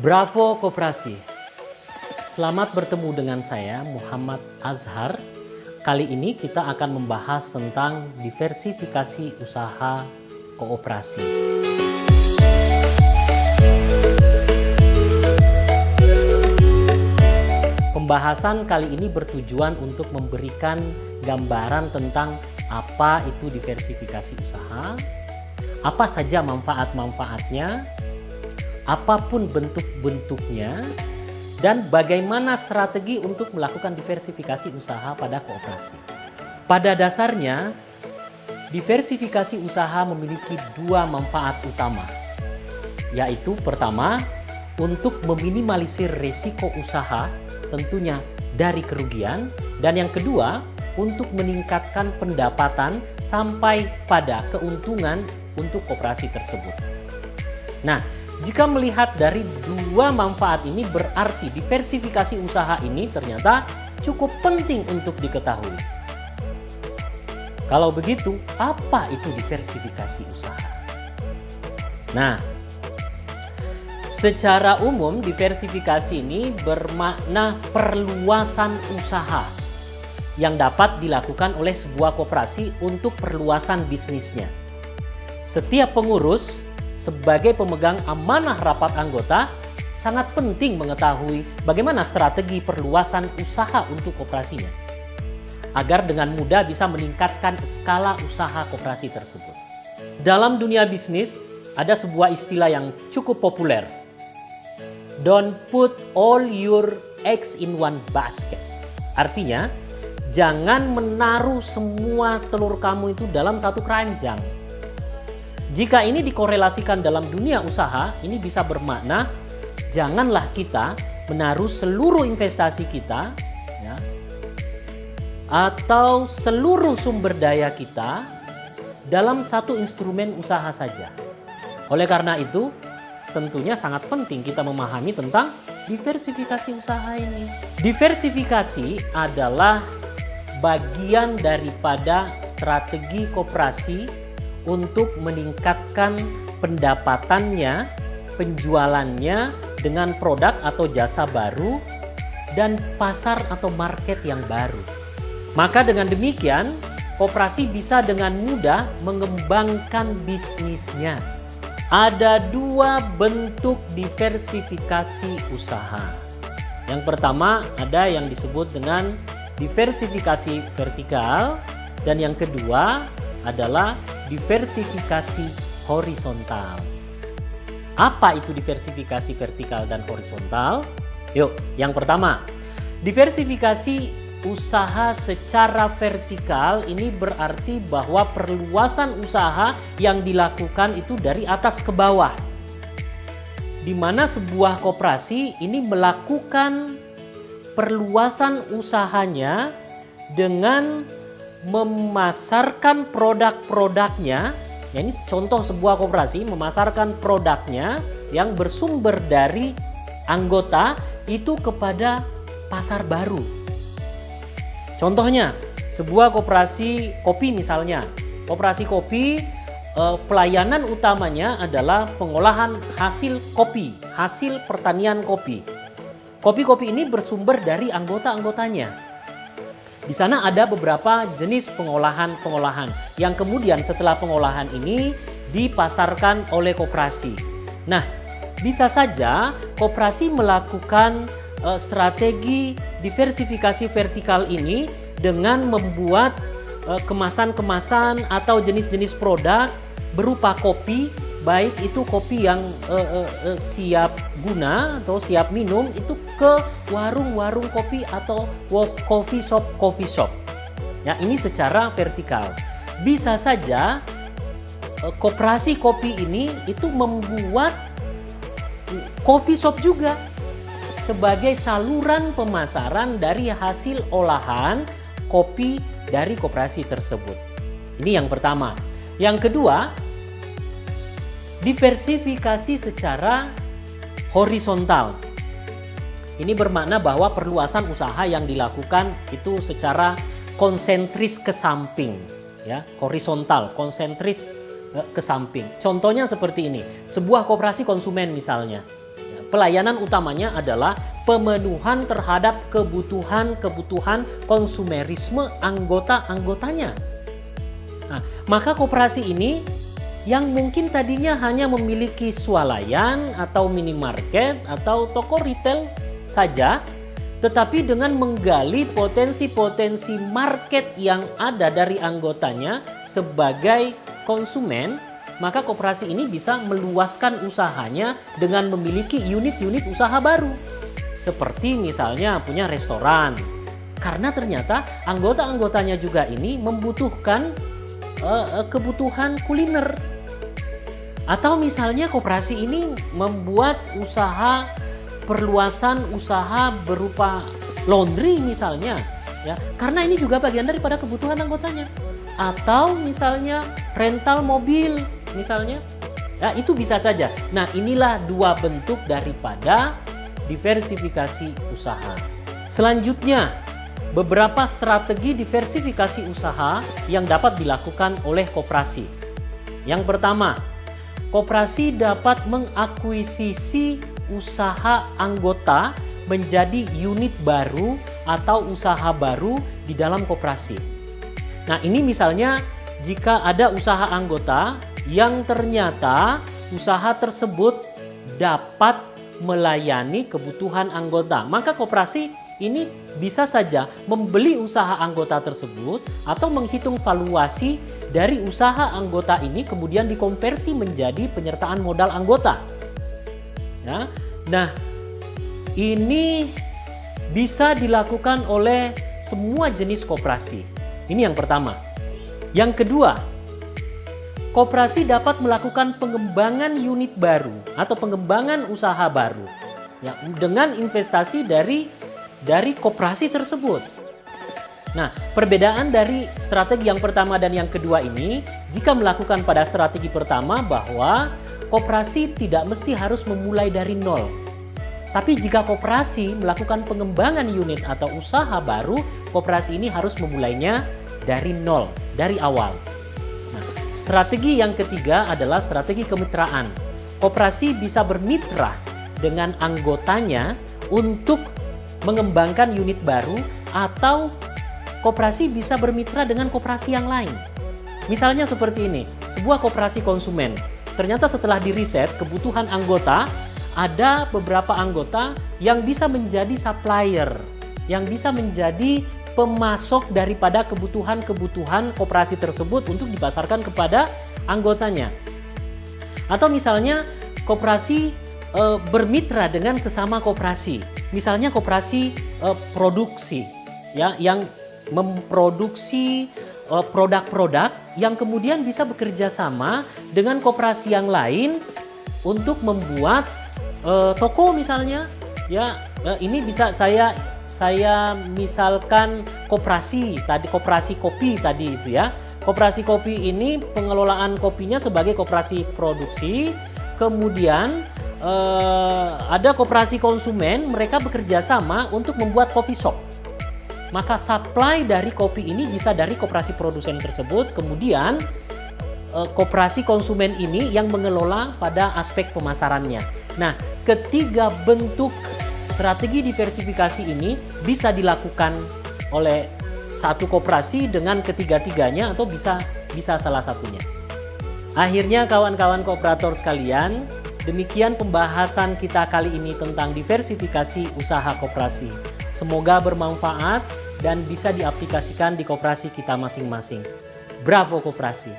Bravo Koperasi. Selamat bertemu dengan saya Muhammad Azhar. Kali ini kita akan membahas tentang diversifikasi usaha koperasi. Pembahasan kali ini bertujuan untuk memberikan gambaran tentang apa itu diversifikasi usaha, apa saja manfaat-manfaatnya, apapun bentuk-bentuknya, dan bagaimana strategi untuk melakukan diversifikasi usaha pada koperasi. Pada dasarnya, diversifikasi usaha memiliki dua manfaat utama, yaitu pertama, untuk meminimalisir risiko usaha tentunya dari kerugian, dan yang kedua, untuk meningkatkan pendapatan sampai pada keuntungan untuk koperasi tersebut. Nah, jika melihat dari dua manfaat ini berarti diversifikasi usaha ini ternyata cukup penting untuk diketahui. Kalau begitu, apa itu diversifikasi usaha? Nah, secara umum diversifikasi ini bermakna perluasan usaha yang dapat dilakukan oleh sebuah koperasi untuk perluasan bisnisnya. Setiap pengurus sebagai pemegang amanah rapat anggota sangat penting mengetahui bagaimana strategi perluasan usaha untuk koperasinya agar dengan mudah bisa meningkatkan skala usaha koperasi tersebut. Dalam dunia bisnis ada sebuah istilah yang cukup populer. Don't put all your eggs in one basket. Artinya, jangan menaruh semua telur kamu itu dalam satu keranjang. Jika ini dikorelasikan dalam dunia usaha, ini bisa bermakna janganlah kita menaruh seluruh investasi kita ya, atau seluruh sumber daya kita dalam satu instrumen usaha saja. Oleh karena itu, tentunya sangat penting kita memahami tentang diversifikasi usaha ini. Diversifikasi adalah bagian daripada strategi koperasi untuk meningkatkan pendapatannya, penjualannya dengan produk atau jasa baru dan pasar atau market yang baru. Maka dengan demikian, koperasi bisa dengan mudah mengembangkan bisnisnya. Ada dua bentuk diversifikasi usaha. Yang pertama ada yang disebut dengan diversifikasi vertikal, dan yang kedua adalah diversifikasi horizontal. Apa itu diversifikasi vertikal dan horizontal? Yuk, yang pertama, diversifikasi usaha secara vertikal ini berarti bahwa perluasan usaha yang dilakukan itu dari atas ke bawah. Di mana sebuah koperasi ini melakukan perluasan usahanya dengan memasarkan produk-produknya. Ya, ini contoh sebuah koperasi memasarkan produknya yang bersumber dari anggota itu kepada pasar baru. Contohnya, sebuah koperasi kopi misalnya. Koperasi kopi, pelayanan utamanya adalah pengolahan hasil kopi, hasil pertanian kopi. Kopi-kopi ini bersumber dari anggota-anggotanya. Di sana ada beberapa jenis pengolahan-pengolahan yang kemudian setelah pengolahan ini dipasarkan oleh koperasi. Nah, bisa saja koperasi melakukan strategi diversifikasi vertikal ini dengan membuat kemasan-kemasan atau jenis-jenis produk berupa kopi, baik itu kopi yang siap guna atau siap minum itu ke warung-warung kopi atau coffee shop. Ya, ini secara vertikal. Bisa saja koperasi kopi ini itu membuat coffee shop juga sebagai saluran pemasaran dari hasil olahan kopi dari koperasi tersebut. Ini yang pertama. Yang kedua, diversifikasi secara horizontal. Ini bermakna bahwa perluasan usaha yang dilakukan itu secara konsentris ke samping, ya, horizontal, konsentris ke samping. Contohnya seperti ini, sebuah koperasi konsumen misalnya, ya, Pelayanan utamanya adalah pemenuhan terhadap kebutuhan-kebutuhan konsumerisme anggota-anggotanya. Nah, maka koperasi ini yang mungkin tadinya hanya memiliki swalayan atau minimarket atau toko retail saja, tetapi dengan menggali potensi-potensi market yang ada dari anggotanya sebagai konsumen, maka koperasi ini bisa meluaskan usahanya dengan memiliki unit-unit usaha baru. Seperti misalnya punya restoran. Karena ternyata anggota-anggotanya juga ini membutuhkan kebutuhan kuliner. Atau misalnya koperasi ini membuat usaha perluasan usaha berupa laundry misalnya, ya. Karena ini juga bagian daripada kebutuhan anggotanya. Atau misalnya rental mobil misalnya, ya itu bisa saja. Nah, inilah dua bentuk daripada diversifikasi usaha. Selanjutnya, beberapa strategi diversifikasi usaha yang dapat dilakukan oleh koperasi. Yang pertama, koperasi dapat mengakuisisi usaha anggota menjadi unit baru atau usaha baru di dalam koperasi. Nah, ini misalnya jika ada usaha anggota yang ternyata usaha tersebut dapat melayani kebutuhan anggota, maka koperasi ini bisa saja membeli usaha anggota tersebut atau menghitung valuasi dari usaha anggota ini kemudian dikonversi menjadi penyertaan modal anggota. Ya. Nah, ini bisa dilakukan oleh semua jenis koperasi. Ini yang pertama. Yang kedua, koperasi dapat melakukan pengembangan unit baru atau pengembangan usaha baru, ya, dengan investasi dari koperasi tersebut. Nah, perbedaan dari strategi yang pertama dan yang kedua ini, jika melakukan pada strategi pertama bahwa koperasi tidak mesti harus memulai dari nol. Tapi jika koperasi melakukan pengembangan unit atau usaha baru, koperasi ini harus memulainya dari nol, dari awal. Nah, strategi yang ketiga adalah strategi kemitraan. Koperasi bisa bermitra dengan anggotanya untuk mengembangkan unit baru atau koperasi bisa bermitra dengan koperasi yang lain. Misalnya seperti ini, sebuah koperasi konsumen. Ternyata setelah diriset kebutuhan anggota, ada beberapa anggota yang bisa menjadi supplier, yang bisa menjadi pemasok daripada kebutuhan-kebutuhan koperasi tersebut untuk dipasarkan kepada anggotanya. Atau misalnya koperasi bermitra dengan sesama koperasi. Misalnya koperasi produksi, ya, yang memproduksi produk-produk yang kemudian bisa bekerja sama dengan koperasi yang lain untuk membuat toko misalnya, ya. Ini bisa saya misalkan koperasi kopi tadi itu, ya. Koperasi kopi ini pengelolaan kopinya sebagai koperasi produksi, kemudian ada koperasi konsumen, mereka bekerja sama untuk membuat kopi shop. Maka supply dari kopi ini bisa dari koperasi produsen tersebut, kemudian koperasi konsumen ini yang mengelola pada aspek pemasarannya. Nah, ketiga bentuk strategi diversifikasi ini bisa dilakukan oleh satu koperasi dengan ketiga-tiganya atau bisa salah satunya. Akhirnya kawan-kawan kooperator sekalian, demikian pembahasan kita kali ini tentang diversifikasi usaha koperasi. Semoga bermanfaat dan bisa diaplikasikan di koperasi kita masing-masing. Bravo koperasi!